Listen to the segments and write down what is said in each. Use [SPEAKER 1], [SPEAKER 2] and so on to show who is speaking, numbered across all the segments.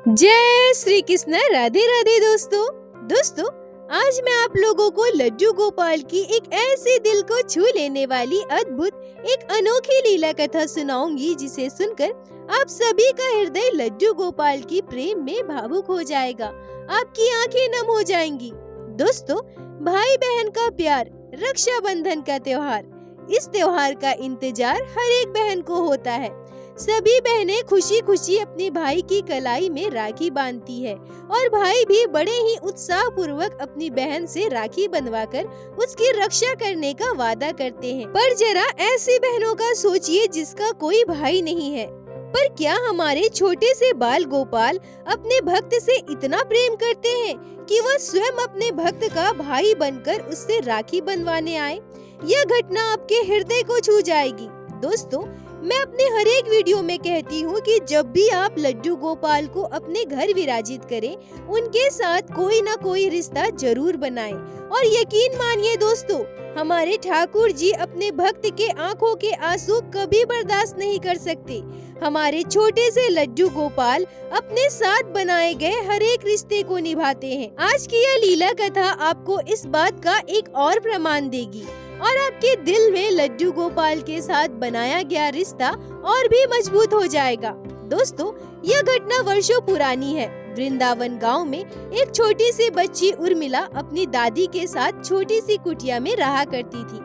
[SPEAKER 1] जय श्री कृष्ण। राधे राधे दोस्तों, आज मैं आप लोगों को लड्डू गोपाल की एक ऐसी दिल को छू लेने वाली अद्भुत एक अनोखी लीला कथा सुनाऊंगी, जिसे सुनकर आप सभी का हृदय लड्डू गोपाल की प्रेम में भावुक हो जाएगा, आपकी आंखें नम हो जाएंगी। दोस्तों, भाई बहन का प्यार, रक्षाबंधन का त्योहार, इस त्योहार का इंतजार हर एक बहन को होता है। सभी बहनें खुशी खुशी अपने भाई की कलाई में राखी बांधती है और भाई भी बड़े ही उत्साह पूर्वक अपनी बहन से राखी बंधवाकर उसकी रक्षा करने का वादा करते हैं। पर जरा ऐसी बहनों का सोचिए जिसका कोई भाई नहीं है। पर क्या हमारे छोटे से बाल गोपाल अपने भक्त से इतना प्रेम करते हैं कि वह स्वयं अपने भक्त का भाई बनकर उससे राखी बंधवाने आए? यह घटना आपके हृदय को छू जाएगी। दोस्तों, मैं अपने हर एक वीडियो में कहती हूँ कि जब भी आप लड्डू गोपाल को अपने घर विराजित करें, उनके साथ कोई न कोई रिश्ता जरूर बनाएं। और यकीन मानिए दोस्तों, हमारे ठाकुर जी अपने भक्त के आंखों के आंसू कभी बर्दाश्त नहीं कर सकते। हमारे छोटे से लड्डू गोपाल अपने साथ बनाए गए हर एक रिश्ते को निभाते हैं। आज की यह लीला कथा आपको इस बात का एक और प्रमाण देगी और आपके दिल में लड्डू गोपाल के साथ बनाया गया रिश्ता और भी मजबूत हो जाएगा। दोस्तों, यह घटना वर्षों पुरानी है। वृंदावन गांव में एक छोटी सी बच्ची उर्मिला अपनी दादी के साथ छोटी सी कुटिया में रहा करती थी।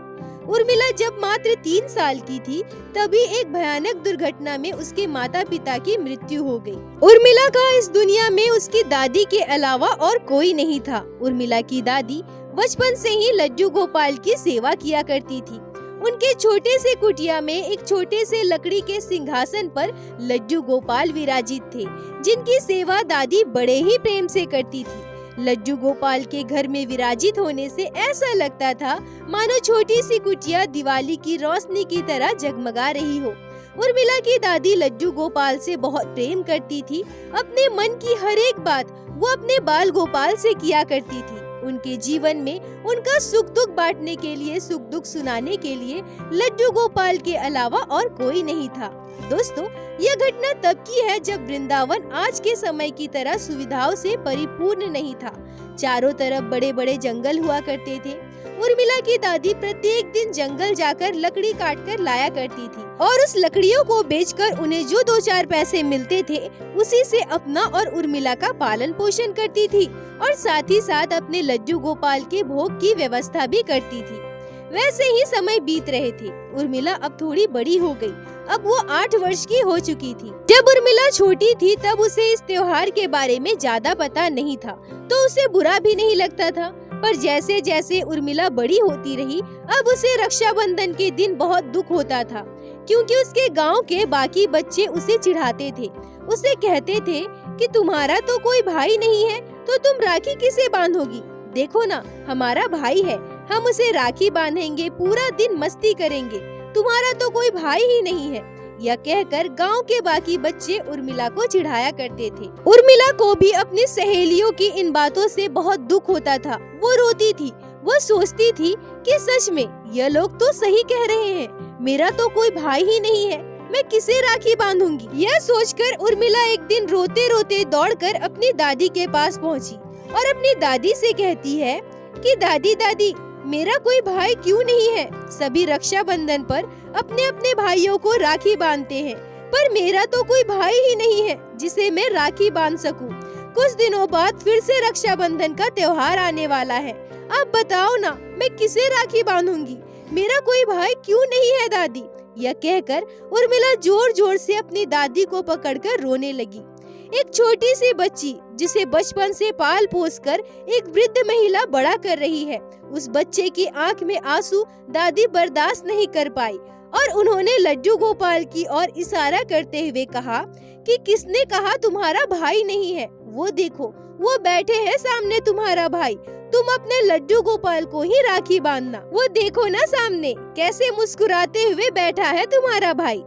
[SPEAKER 1] उर्मिला जब मात्र 3 साल की थी, तभी एक भयानक दुर्घटना में उसके माता पिता की मृत्यु हो गई। उर्मिला का इस दुनिया में उसकी दादी के अलावा और कोई नहीं था। उर्मिला की दादी बचपन से ही लड्डू गोपाल की सेवा किया करती थी। उनके छोटे से कुटिया में एक छोटे से लकड़ी के सिंहासन पर लड्डू गोपाल विराजित थे, जिनकी सेवा दादी बड़े ही प्रेम से करती थी। लड्डू गोपाल के घर में विराजित होने से ऐसा लगता था मानो छोटी सी कुटिया दिवाली की रोशनी की तरह जगमगा रही हो। उर्मिला की दादी लड्डू गोपाल से बहुत प्रेम करती थी। अपने मन की हर एक बात वो अपने बाल गोपाल से किया करती थी। उनके जीवन में उनका सुख दुख बांटने के लिए, सुख दुख सुनाने के लिए लड्डू गोपाल के अलावा और कोई नहीं था। दोस्तों, यह घटना तब की है जब वृंदावन आज के समय की तरह सुविधाओं से परिपूर्ण नहीं था। चारों तरफ बड़े बड़े जंगल हुआ करते थे। उर्मिला की दादी प्रत्येक दिन जंगल जाकर लकड़ी काट कर लाया करती थी और उस लकड़ियों को बेचकर उन्हें जो 2-4 पैसे मिलते थे, उसी से अपना और उर्मिला का पालन पोषण करती थी और साथ ही साथ अपने लड्डू गोपाल के भोग की व्यवस्था भी करती थी। वैसे ही समय बीत रहे थे। उर्मिला अब थोड़ी बड़ी हो गई। अब वो 8 वर्ष की हो चुकी थी। जब उर्मिला छोटी थी तब उसे इस त्योहार के बारे में ज्यादा पता नहीं था, तो उसे बुरा भी नहीं लगता था। पर जैसे जैसे उर्मिला बड़ी होती रही, अब उसे रक्षाबंधन के दिन बहुत दुख होता था, क्योंकि उसके गांव के बाकी बच्चे उसे चिढ़ाते थे। उसे कहते थे कि तुम्हारा तो कोई भाई नहीं है, तो तुम राखी किसे बांधोगी? देखो ना, हमारा भाई है, हम उसे राखी बांधेंगे, पूरा दिन मस्ती करेंगे। तुम्हारा तो कोई भाई ही नहीं है। यह कहकर गांव के बाकी बच्चे उर्मिला को चिढ़ाया करते थे। उर्मिला को भी अपनी सहेलियों की इन बातों से बहुत दुख होता था। वो रोती थी। वो सोचती थी कि सच में यह लोग तो सही कह रहे हैं, मेरा तो कोई भाई ही नहीं है, मैं किसे राखी बांधूंगी? यह सोचकर उर्मिला एक दिन रोते रोते दौड़कर अपनी दादी के पास पहुंची और अपनी दादी से कहती है कि दादी, मेरा कोई भाई क्यों नहीं है? सभी रक्षाबंधन पर अपने अपने भाइयों को राखी बांधते हैं, पर मेरा तो कोई भाई ही नहीं है जिसे मैं राखी बांध सकूं। कुछ दिनों बाद फिर से रक्षाबंधन का त्योहार आने वाला है। अब बताओ ना, मैं किसे राखी बांधूंगी? मेरा कोई भाई क्यों नहीं है दादी? यह कहकर उर्मिला जोर जोर से अपनी दादी को पकड़कर रोने लगी। एक छोटी सी बच्ची जिसे बचपन से पाल पोस कर एक वृद्ध महिला बड़ा कर रही है, उस बच्चे की आंख में आंसू दादी बर्दाश्त नहीं कर पाई और उन्होंने लड्डू गोपाल की ओर इशारा करते हुए कहा कि किसने कहा तुम्हारा भाई नहीं है? वो देखो, वो बैठे हैं सामने तुम्हारा भाई, तुम अपने लड्डू गोपाल को ही राखी बांधना। वो देखो ना सामने कैसे मुस्कुराते हुए बैठा है तुम्हारा भाई।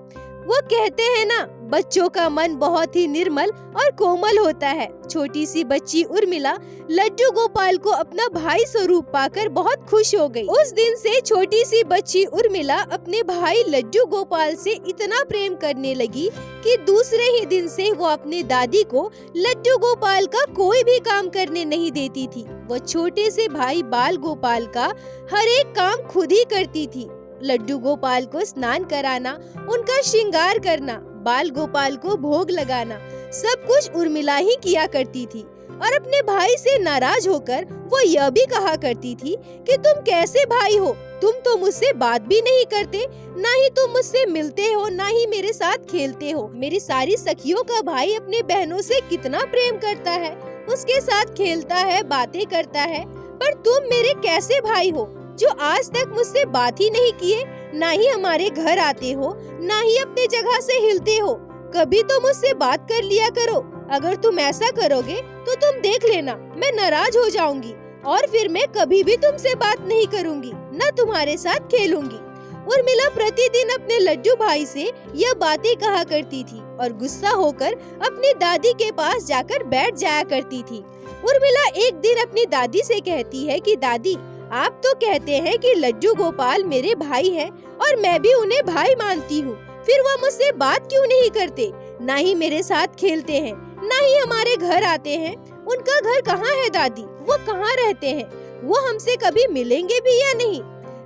[SPEAKER 1] वो कहते हैं ना, बच्चों का मन बहुत ही निर्मल और कोमल होता है। छोटी सी बच्ची उर्मिला लड्डू गोपाल को अपना भाई स्वरूप पाकर बहुत खुश हो गई। उस दिन से छोटी सी बच्ची उर्मिला अपने भाई लड्डू गोपाल से इतना प्रेम करने लगी कि दूसरे ही दिन से वो अपने दादी को लड्डू गोपाल का कोई भी काम करने नहीं देती थी। वो छोटे से भाई बाल गोपाल का हर एक काम खुद ही करती थी। लड्डू गोपाल को स्नान कराना, उनका श्रृंगार करना, बाल गोपाल को भोग लगाना, सब कुछ उर्मिला ही किया करती थी। और अपने भाई से नाराज होकर वो यह भी कहा करती थी कि तुम कैसे भाई हो, तुम तो मुझसे बात भी नहीं करते, ना ही तुम मुझसे मिलते हो, ना ही मेरे साथ खेलते हो। मेरी सारी सखियों का भाई अपने बहनों से कितना प्रेम करता है, उसके साथ खेलता है, बातें करता है, पर तुम मेरे कैसे भाई हो जो आज तक मुझसे बात ही नहीं किए, ना ही हमारे घर आते हो, ना ही अपने जगह से हिलते हो। कभी तो मुझसे बात कर लिया करो। अगर तुम ऐसा करोगे तो तुम देख लेना, मैं नाराज हो जाऊंगी और फिर मैं कभी भी तुमसे बात नहीं करूंगी, न तुम्हारे साथ खेलूंगी। उर्मिला प्रतिदिन अपने लड्डू भाई से यह बातें कहा करती थी और गुस्सा होकर अपनी दादी के पास जाकर बैठ जाया करती थी। उर्मिला एक दिन अपनी दादी से कहती है कि दादी, आप तो कहते हैं कि लड्डू गोपाल मेरे भाई हैं और मैं भी उन्हें भाई मानती हूँ, फिर वो मुझसे बात क्यों नहीं करते, ना ही मेरे साथ खेलते हैं, ना ही हमारे घर आते हैं। उनका घर कहाँ है दादी, वो कहाँ रहते हैं, वो हमसे कभी मिलेंगे भी या नहीं?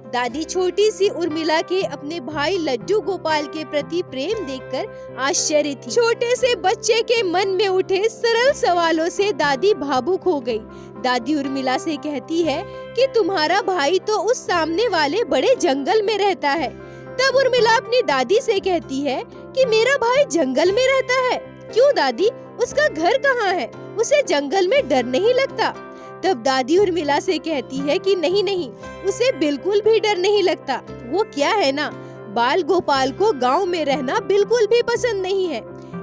[SPEAKER 1] दादी छोटी सी उर्मिला के अपने भाई लड्डू गोपाल के प्रति प्रेम देखकर आश्चर्य थी। छोटे से बच्चे के मन में उठे सरल सवालों से दादी भावुक हो गई। दादी उर्मिला से कहती है कि तुम्हारा भाई तो उस सामने वाले बड़े जंगल में रहता है। तब उर्मिला अपनी दादी से कहती है कि मेरा भाई जंगल में रहता है? क्यों दादी, उसका घर कहाँ है, उसे जंगल में डर नहीं लगता? तब दादी उर्मिला से कहती है कि नहीं नहीं, उसे बिल्कुल भी डर नहीं लगता। वो क्या है ना, बाल गोपाल को गांव में रहना बिल्कुल भी पसंद नहीं है,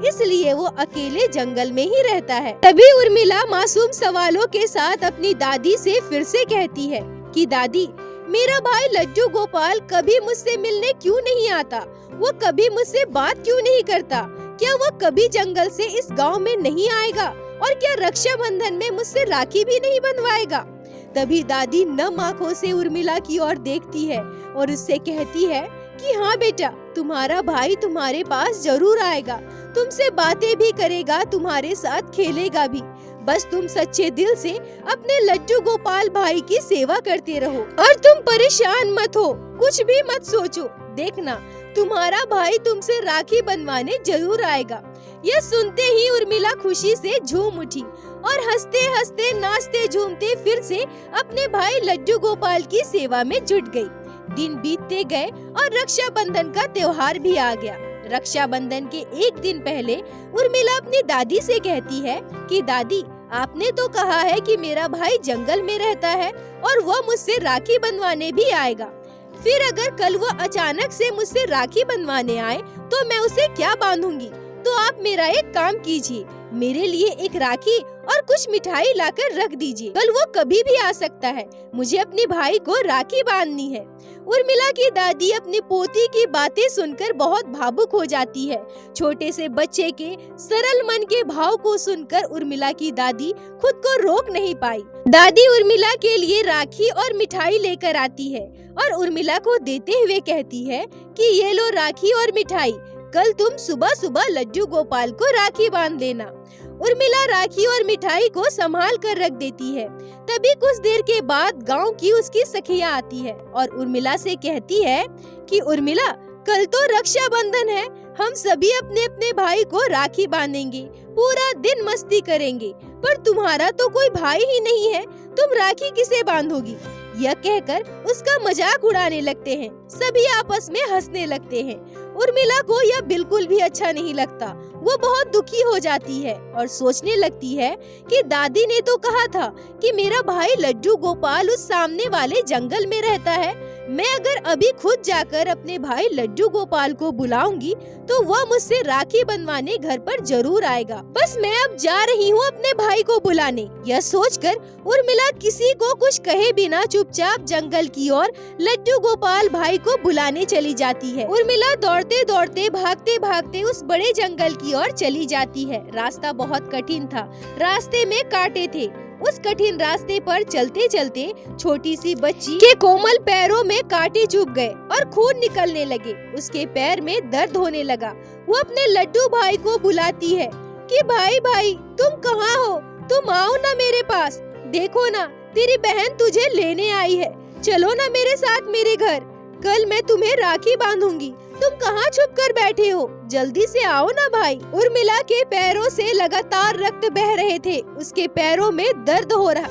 [SPEAKER 1] इसलिए वो अकेले जंगल में ही रहता है। तभी उर्मिला मासूम सवालों के साथ अपनी दादी से फिर से कहती है कि दादी, मेरा भाई लड्डू गोपाल कभी मुझसे मिलने क्यों नहीं आता, वो कभी मुझसे बात क्यों नहीं करता, क्या वो कभी जंगल से इस गांव में नहीं आएगा, और क्या रक्षाबंधन में मुझसे राखी भी नहीं बंधवाएगा? तभी दादी नम आंखों से उर्मिला की ओर देखती है और उससे कहती है कि हाँ बेटा, तुम्हारा भाई तुम्हारे पास जरूर आएगा, तुमसे बातें भी करेगा, तुम्हारे साथ खेलेगा भी। बस तुम सच्चे दिल से अपने लड्डू गोपाल भाई की सेवा करते रहो और तुम परेशान मत हो, कुछ भी मत सोचो, देखना तुम्हारा भाई तुमसे राखी बनवाने जरूर आएगा। यह सुनते ही उर्मिला खुशी से झूम उठी और हंसते हंसते नाचते झूमते फिर से अपने भाई लड्डू गोपाल की सेवा में जुट गई। दिन बीतते गए और रक्षाबंधन का त्योहार भी आ गया। रक्षाबंधन के एक दिन पहले उर्मिला अपनी दादी से कहती है कि दादी, आपने तो कहा है कि मेरा भाई जंगल में रहता है और वह मुझसे राखी बंधवाने भी आएगा, फिर अगर कल वो अचानक से मुझसे राखी बंधवाने आए तो मैं उसे क्या बांधूंगी? तो आप मेरा एक काम कीजिए, मेरे लिए एक राखी और कुछ मिठाई लाकर रख दीजिए, कल वो कभी भी आ सकता है, मुझे अपने भाई को राखी बांधनी है। उर्मिला की दादी अपनी पोती की बातें सुनकर बहुत भावुक हो जाती है। छोटे से बच्चे के सरल मन के भाव को सुनकर उर्मिला की दादी खुद को रोक नहीं पाई। दादी उर्मिला के लिए राखी और मिठाई लेकर आती है और उर्मिला को देते हुए कहती है कि ये लो राखी और मिठाई, कल तुम सुबह सुबह लड्डू गोपाल को राखी बांध देना। उर्मिला राखी और मिठाई को संभाल कर रख देती है। तभी कुछ देर के बाद गांव की उसकी सखियां आती है और उर्मिला से कहती है कि उर्मिला, कल तो रक्षाबंधन है, हम सभी अपने अपने भाई को राखी बांधेंगे, पूरा दिन मस्ती करेंगे, पर तुम्हारा तो कोई भाई ही नहीं है, तुम राखी किसे बांधोगी? यह कहकर उसका मजाक उड़ाने लगते हैं। सभी आपस में हंसने लगते हैं। उर्मिला को यह बिल्कुल भी अच्छा नहीं लगता। वो बहुत दुखी हो जाती है और सोचने लगती है कि दादी ने तो कहा था कि मेरा भाई लड्डू गोपाल उस सामने वाले जंगल में रहता है, मैं अगर अभी खुद जाकर अपने भाई लड्डू गोपाल को बुलाऊंगी तो वह मुझसे राखी बंधवाने घर पर जरूर आएगा। बस मैं अब जा रही हूँ अपने भाई को बुलाने। यह सोचकर उर्मिला किसी को कुछ कहे बिना चुपचाप जंगल की ओर लड्डू गोपाल भाई को बुलाने चली जाती है। उर्मिला दौड़ते दौड़ते भागते भागते उस बड़े जंगल की ओर चली जाती है। रास्ता बहुत कठिन था, रास्ते में कांटे थे। उस कठिन रास्ते पर चलते चलते छोटी सी बच्ची के कोमल पैरों में कांटे चुभ गए और खून निकलने लगे। उसके पैर में दर्द होने लगा। वो अपने लड्डू भाई को बुलाती है कि भाई भाई तुम कहाँ हो, तुम आओ ना मेरे पास। देखो ना तेरी बहन तुझे लेने आई है, चलो ना मेरे साथ मेरे घर, कल मैं तुम्हें राखी बांधूंगी। तुम कहाँ छुप कर बैठे हो, जल्दी से आओ ना भाई। उर्मिला के पैरों से लगातार रक्त बह रहे थे, उसके पैरों में दर्द हो रहा।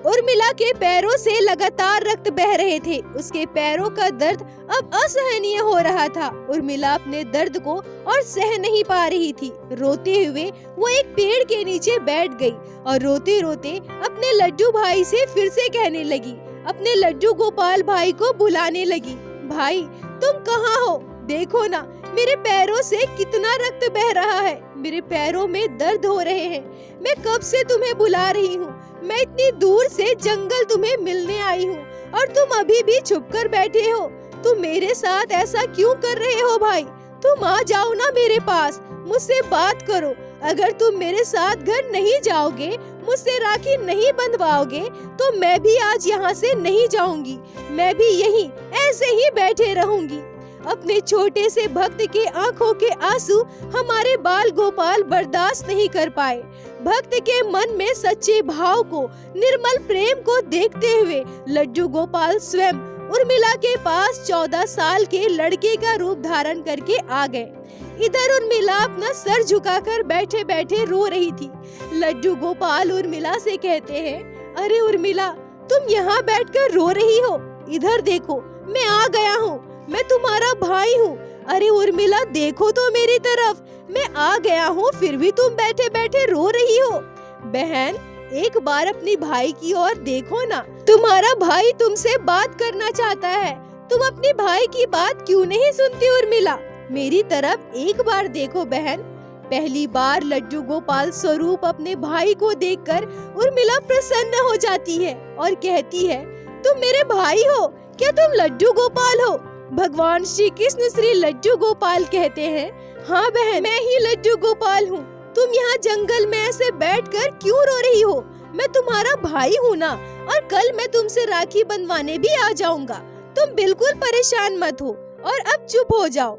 [SPEAKER 1] उर्मिला के पैरों से लगातार रक्त बह रहे थे, उसके पैरों का दर्द अब असहनीय हो रहा था। उर्मिला अपने दर्द को और सह नहीं पा रही थी। रोते हुए वो एक पेड़ के नीचे बैठ गई और रोते रोते अपने लड्डू भाई से फिर से कहने लगी, अपने लड्डू गोपाल भाई को बुलाने लगी, भाई तुम कहाँ हो, देखो ना मेरे पैरों से कितना रक्त बह रहा है, मेरे पैरों में दर्द हो रहे हैं। मैं कब से तुम्हें बुला रही हूँ, मैं इतनी दूर से जंगल तुम्हें मिलने आई हूँ और तुम अभी भी छुप कर बैठे हो। तुम मेरे साथ ऐसा क्यों कर रहे हो भाई, तुम आ जाओ ना मेरे पास, मुझसे बात करो। अगर तुम मेरे साथ घर नहीं जाओगे, मुझसे राखी नहीं बंधवाओगे तो मैं भी आज यहाँ से नहीं जाऊंगी, मैं भी यहीं ऐसे ही बैठे रहूंगी। अपने छोटे से भक्त के आंखों के आंसू हमारे बाल गोपाल बर्दाश्त नहीं कर पाए। भक्त के मन में सच्चे भाव को, निर्मल प्रेम को देखते हुए लड्डू गोपाल स्वयं उर्मिला के पास 14 साल के लड़के का रूप धारण करके आ गए। इधर उर्मिला अपना सर झुकाकर बैठे बैठे रो रही थी। लड्डू गोपाल उर्मिला से कहते हैं, अरे उर्मिला तुम यहाँ बैठकर रो रही हो, इधर देखो मैं आ गया हूँ, मैं तुम्हारा भाई हूँ। अरे उर्मिला देखो तो मेरी तरफ, मैं आ गया हूँ फिर भी तुम बैठे बैठे रो रही हो। बहन एक बार अपनी भाई की ओर देखो ना, तुम्हारा भाई तुमसे बात करना चाहता है, तुम अपने भाई की बात क्यों नहीं सुनती उर्मिला, मेरी तरफ एक बार देखो बहन। पहली बार लड्डू गोपाल स्वरूप अपने भाई को देखकर उर्मिला प्रसन्न हो जाती है और कहती है, तुम मेरे भाई हो क्या, तुम लड्डू गोपाल हो। भगवान श्री कृष्ण श्री लड्डू गोपाल कहते हैं, हाँ बहन मैं ही लड्डू गोपाल हूँ, तुम यहाँ जंगल में ऐसे बैठकर क्यों रो रही हो, मैं तुम्हारा भाई हूँ ना, और कल मैं तुमसे राखी बंधवाने भी आ जाऊंगा, तुम बिल्कुल परेशान मत हो और अब चुप हो जाओ।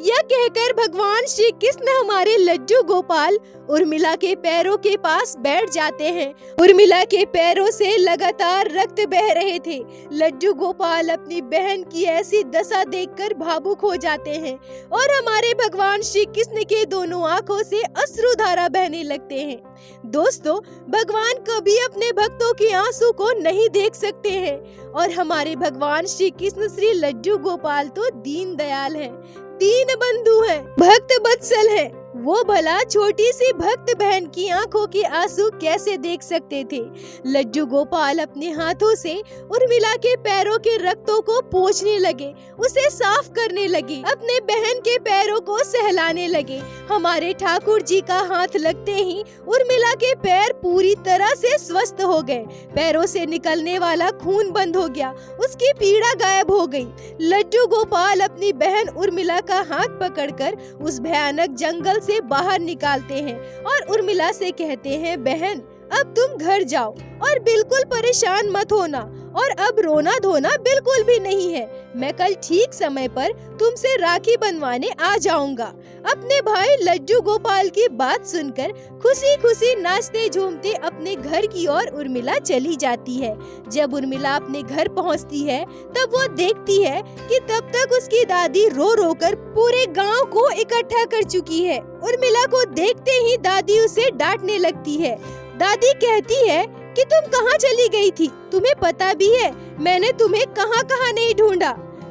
[SPEAKER 1] यह कहकर भगवान श्री कृष्ण हमारे लड्डू गोपाल उर्मिला के पैरों के पास बैठ जाते हैं। उर्मिला के पैरों से लगातार रक्त बह रहे थे। लड्डू गोपाल अपनी बहन की ऐसी दशा देखकर भावुक हो जाते हैं और हमारे भगवान श्री कृष्ण के दोनों आंखों से अश्रुधारा बहने लगते हैं। दोस्तों, भगवान कभी अपने भक्तों के आंसू को नहीं देख सकते हैं और हमारे भगवान श्री कृष्ण श्री लड्डू गोपाल तो दीन दयाल हैं, दीन बंधु हैं, भक्त बत्सल हैं। वो भला छोटी सी भक्त बहन की आंखों के आंसू कैसे देख सकते थे। लड्डू गोपाल अपने हाथों से उर्मिला के पैरों के रक्तों को पोंछने लगे, उसे साफ करने लगे, अपने बहन के पैरों को सहलाने लगे। हमारे ठाकुर जी का हाथ लगते ही उर्मिला के पैर पूरी तरह से स्वस्थ हो गए। पैरों से निकलने वाला खून बंद हो गया, उसकी पीड़ा गायब हो गई। लड्डू गोपाल अपनी बहन उर्मिला का हाथ पकड़कर उस भयानक जंगल से बाहर निकालते हैं और उर्मिला से कहते हैं, बहन अब तुम घर जाओ और बिल्कुल परेशान मत होना और अब रोना धोना बिल्कुल भी नहीं है। मैं कल ठीक समय पर तुमसे राखी बंधवाने आ जाऊंगा। अपने भाई लड्डू गोपाल की बात सुनकर खुशी खुशी नाचते झूमते अपने घर की ओर उर्मिला चली जाती है। जब उर्मिला अपने घर पहुंचती है तब वो देखती है कि तब तक उसकी दादी रो रो कर पूरे गांव को इकट्ठा कर चुकी है। उर्मिला को देखते ही दादी उसे डांटने लगती है। दादी कहती है कि तुम कहाँ चली गई थी, तुम्हें पता भी है मैंने तुम्हें कहाँ कहाँ नहीं ढूंढा।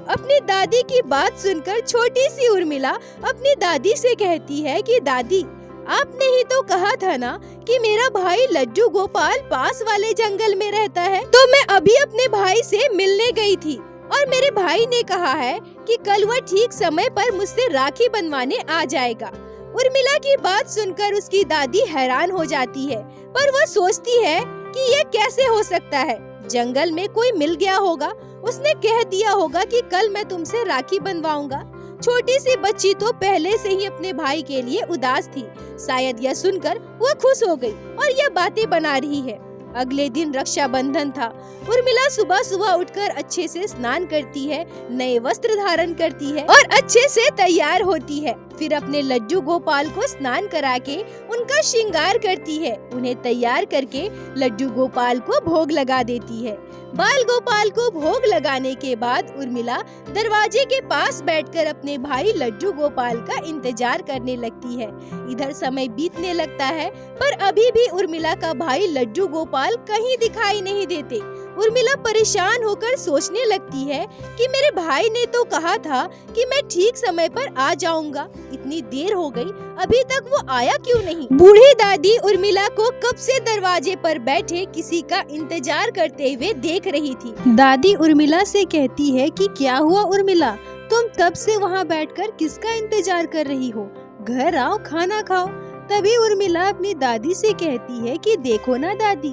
[SPEAKER 1] अपनी दादी की बात सुनकर छोटी सी उर्मिला अपनी दादी से कहती है कि दादी आपने ही तो कहा था ना कि मेरा भाई लड्डू गोपाल पास वाले जंगल में रहता है। तो मैं अभी अपने भाई से मिलने गई थी और मेरे भाई ने कहा है कि कल वह ठीक समय पर मुझसे राखी बनवाने आ जाएगा। उर्मिला की बात सुनकर उसकी दादी हैरान हो जाती है, पर वह सोचती है कि ये कैसे हो सकता है। जंगल में कोई मिल गया होगा, उसने कह दिया होगा कि कल मैं तुमसे राखी बनवाऊंगा। छोटी सी बच्ची तो पहले से ही अपने भाई के लिए उदास थी। शायद यह सुनकर वह खुश हो गई और यह बातें बना रही है। अगले दिन रक्षाबंधन था। उर्मिला सुबह सुबह उठकर अच्छे से स्नान करती है, नए वस्त्र धारण करती है और अच्छे से तैयार होती है। फिर अपने लड्डू गोपाल को स्नान करा के उनका श्रृंगार करती है। उन्हें तैयार करके लड्डू गोपाल को भोग लगा देती है। बाल गोपाल को भोग लगाने के बाद उर्मिला दरवाजे के पास बैठकर अपने भाई लड्डू गोपाल का इंतजार करने लगती है। इधर समय बीतने लगता है, पर अभी भी उर्मिला का भाई लड्डू गोपाल कहीं दिखाई नहीं देते। उर्मिला परेशान होकर सोचने लगती है कि मेरे भाई ने तो कहा था कि मैं ठीक समय पर आ जाऊंगा, इतनी देर हो गई, अभी तक वो आया क्यों नहीं। बूढ़ी दादी उर्मिला को कब से दरवाजे पर बैठे किसी का इंतजार करते हुए देख रही थी। दादी उर्मिला से कहती है कि क्या हुआ उर्मिला, तुम तब से वहाँ बैठकर किसका इंतजार कर रही हो, घर आओ खाना खाओ। तभी उर्मिला अपनी दादी से कहती है कि देखो ना दादी,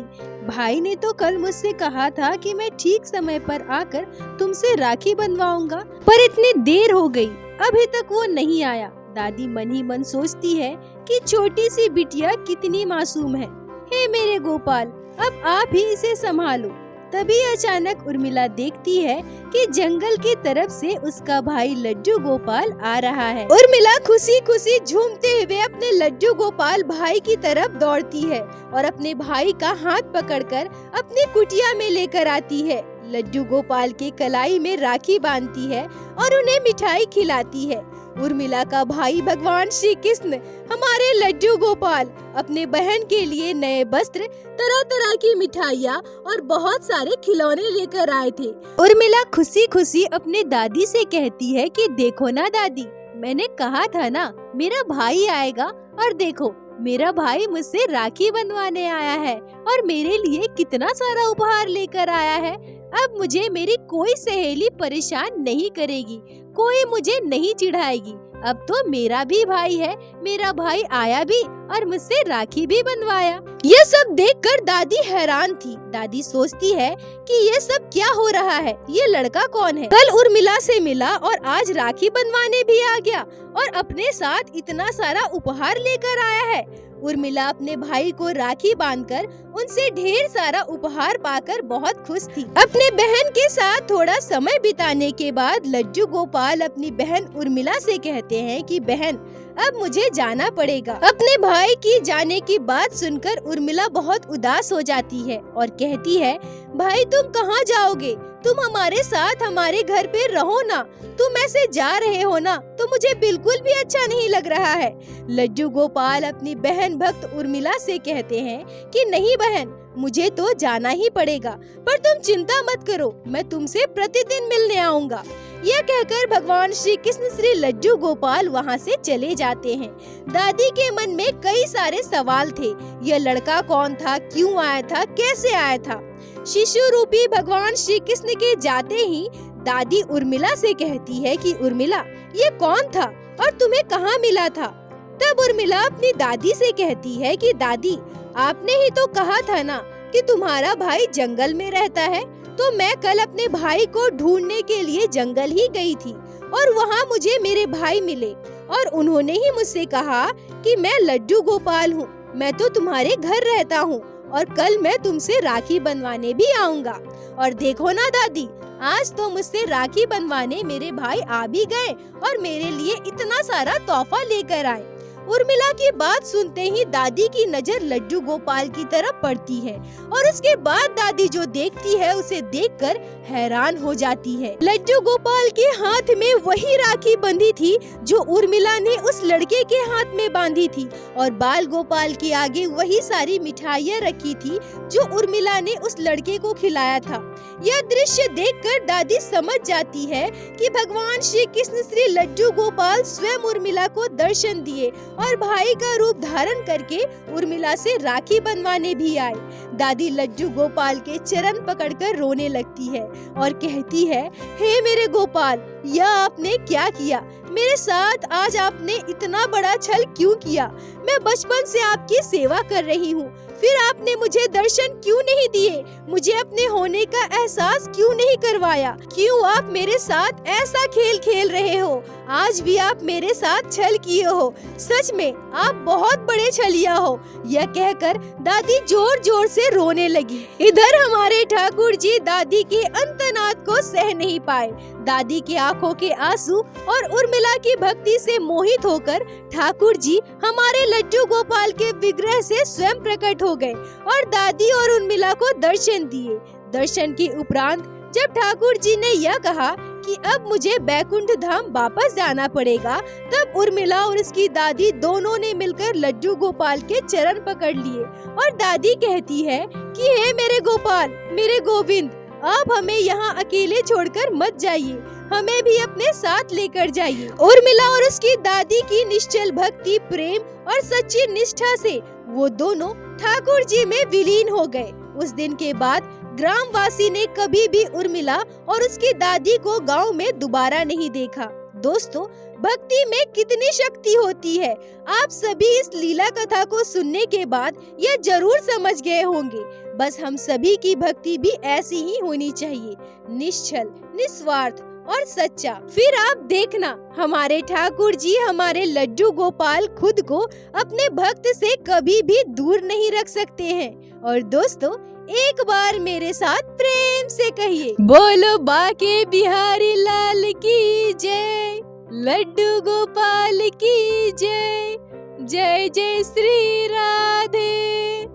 [SPEAKER 1] भाई ने तो कल मुझसे कहा था कि मैं ठीक समय पर आकर तुमसे राखी बनवाऊंगा, पर इतनी देर हो गई, अभी तक वो नहीं आया। दादी मन ही मन सोचती है कि छोटी सी बिटिया कितनी मासूम है। हे मेरे गोपाल, अब आप ही इसे संभालो। तभी अचानक उर्मिला देखती है कि जंगल की तरफ से उसका भाई लड्डू गोपाल आ रहा है। उर्मिला खुशी खुशी झूमते हुए अपने लड्डू गोपाल भाई की तरफ दौड़ती है और अपने भाई का हाथ पकड़कर अपनी कुटिया में लेकर आती है। लड्डू गोपाल के कलाई में राखी बांधती है और उन्हें मिठाई खिलाती है। उर्मिला का भाई भगवान श्री कृष्ण हमारे लड्डू गोपाल अपने बहन के लिए नए वस्त्र, तरह तरह की मिठाइयाँ और बहुत सारे खिलौने लेकर आए थे। उर्मिला खुशी खुशी अपने दादी से कहती है कि देखो ना दादी, मैंने कहा था ना मेरा भाई आएगा, और देखो मेरा भाई मुझसे राखी बनवाने आया है और मेरे लिए कितना सारा उपहार लेकर आया है। अब मुझे मेरी कोई सहेली परेशान नहीं करेगी, कोई मुझे नहीं चिढ़ाएगी। अब तो मेरा भी भाई है, मेरा भाई आया भी और मुझसे राखी भी बनवाया। ये सब देखकर दादी हैरान थी। दादी सोचती है कि ये सब क्या हो रहा है, ये लड़का कौन है, कल उर्मिला से मिला और आज राखी बनवाने भी आ गया और अपने साथ इतना सारा उपहार लेकर आया है। उर्मिला अपने भाई को राखी बांधकर उनसे ढेर सारा उपहार पाकर बहुत खुश थी। अपने बहन के साथ थोड़ा समय बिताने के बाद लड्डू गोपाल अपनी बहन उर्मिला से कहते हैं कि बहन, अब मुझे जाना पड़ेगा। अपने भाई की जाने की बात सुनकर उर्मिला बहुत उदास हो जाती है और कहती है, भाई तुम कहाँ जाओगे, तुम हमारे साथ हमारे घर पे रहो ना, तुम ऐसे जा रहे हो ना तो मुझे बिल्कुल भी अच्छा नहीं लग रहा है। लड्डू गोपाल अपनी बहन भक्त उर्मिला से कहते हैं कि नहीं बहन, मुझे तो जाना ही पड़ेगा, पर तुम चिंता मत करो, मैं तुमसे प्रतिदिन मिलने आऊंगा। यह कहकर भगवान श्री कृष्ण श्री लड्डू गोपाल वहाँ से चले जाते हैं। दादी के मन में कई सारे सवाल थे। यह लड़का कौन था, क्यों आया था, कैसे आया था। शिशु रूपी भगवान श्री कृष्ण के जाते ही दादी उर्मिला से कहती है कि उर्मिला, ये कौन था और तुम्हें कहाँ मिला था। तब उर्मिला अपनी दादी से कहती है कि दादी, आपने ही तो कहा था ना कि तुम्हारा भाई जंगल में रहता है, तो मैं कल अपने भाई को ढूंढने के लिए जंगल ही गई थी और वहाँ मुझे मेरे भाई मिले और उन्होंने ही मुझसे कहा कि मैं लड्डू गोपाल हूँ, मैं तो तुम्हारे घर रहता हूँ और कल मैं तुमसे राखी बनवाने भी आऊँगा। और देखो ना दादी, आज तो मुझसे राखी बनवाने मेरे भाई आ भी गए और मेरे लिए इतना सारा तोहफा लेकर आए। उर्मिला की बात सुनते ही दादी की नजर लड्डू गोपाल की तरफ पड़ती है और उसके बाद दादी जो देखती है उसे देखकर हैरान हो जाती है। लड्डू गोपाल के हाथ में वही राखी बंधी थी जो उर्मिला ने उस लड़के के हाथ में बांधी थी और बाल गोपाल के आगे वही सारी मिठाइयाँ रखी थी जो उर्मिला ने उस लड़के को खिलाया था। यह दृश्य देखकर दादी समझ जाती है कि भगवान श्री कृष्ण श्री लड्डू गोपाल स्वयं उर्मिला को दर्शन दिए और भाई का रूप धारण करके उर्मिला से राखी बनवाने भी आए। दादी लड्डू गोपाल के चरण पकड़कर रोने लगती है और कहती है, हे मेरे गोपाल, यह आपने क्या किया? मेरे साथ आज आपने इतना बड़ा छल क्यों किया? मैं बचपन से आपकी सेवा कर रही हूँ, फिर आपने मुझे दर्शन क्यों नहीं दिए? मुझे अपने होने का एहसास क्यों नहीं करवाया? क्यों आप मेरे साथ ऐसा खेल खेल रहे हो? आज भी आप मेरे साथ छल किए हो। सच में आप बहुत बड़े छलिया हो। यह कहकर दादी जोर जोर से रोने लगी। इधर हमारे ठाकुर जी दादी के अंतनाद को सह नहीं पाए। दादी की आंखों के आंसू और उर्मिला की भक्ति से मोहित होकर ठाकुर जी हमारे लड्डू गोपाल के विग्रह से स्वयं प्रकट हो गए और दादी और उर्मिला को दर्शन दिए। दर्शन के उपरांत जब ठाकुर जी ने यह कहा कि अब मुझे बैकुंठ धाम वापस जाना पड़ेगा, तब उर्मिला और उसकी दादी दोनों ने मिलकर लड्डू गोपाल के चरण पकड़ लिए और दादी कहती है कि हे मेरे गोपाल, मेरे गोविंद, आप हमें यहाँ अकेले छोड़कर मत जाइए, हमें भी अपने साथ लेकर जाइए। उर्मिला और उसकी दादी की निश्चल भक्ति, प्रेम और सच्ची निष्ठा से वो दोनों ठाकुर जी में विलीन हो गए। उस दिन के बाद ग्रामवासी ने कभी भी उर्मिला और उसकी दादी को गांव में दोबारा नहीं देखा। दोस्तों, भक्ति में कितनी शक्ति होती है, आप सभी इस लीला कथा को सुनने के बाद यह जरूर समझ गए होंगे। बस हम सभी की भक्ति भी ऐसी ही होनी चाहिए, निश्चल, निस्वार्थ और सच्चा। फिर आप देखना, हमारे ठाकुर जी हमारे लड्डू गोपाल खुद को अपने भक्त से कभी भी दूर नहीं रख सकते हैं। और दोस्तों, एक बार मेरे साथ प्रेम से कहिए, बोलो बाके बिहारी लाल की जय, लड्डू गोपाल की जय, जय जय श्री राधे।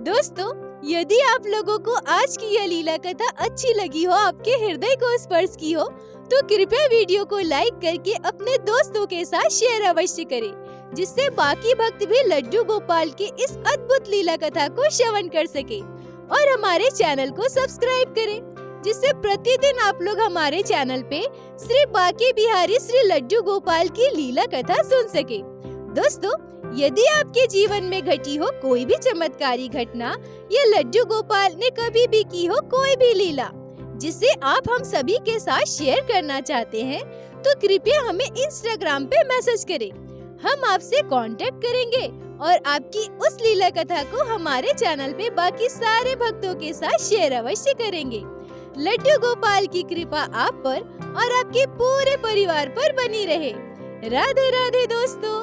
[SPEAKER 1] दोस्तों, यदि आप लोगों को आज की यह लीला कथा अच्छी लगी हो, आपके हृदय को स्पर्श की हो, तो कृपया वीडियो को लाइक करके अपने दोस्तों के साथ शेयर अवश्य करें, जिससे बाकी भक्त भी लड्डू गोपाल के इस अद्भुत लीला कथा को श्रवण कर सके। और हमारे चैनल को सब्सक्राइब करें, जिससे प्रतिदिन आप लोग हमारे चैनल पे श्री बाके बिहारी श्री लड्डू गोपाल की लीला कथा सुन सके। दोस्तों, यदि आपके जीवन में घटी हो कोई भी चमत्कारी घटना या लड्डू गोपाल ने कभी भी की हो कोई भी लीला जिसे आप हम सभी के साथ शेयर करना चाहते हैं, तो कृपया हमें इंस्टाग्राम पे मैसेज करें। हम आपसे कांटेक्ट करेंगे और आपकी उस लीला कथा को हमारे चैनल पे बाकी सारे भक्तों के साथ शेयर अवश्य करेंगे। लड्डू गोपाल की कृपा आप पर और आपके पूरे परिवार पर बनी रहे। राधे राधे दोस्तों।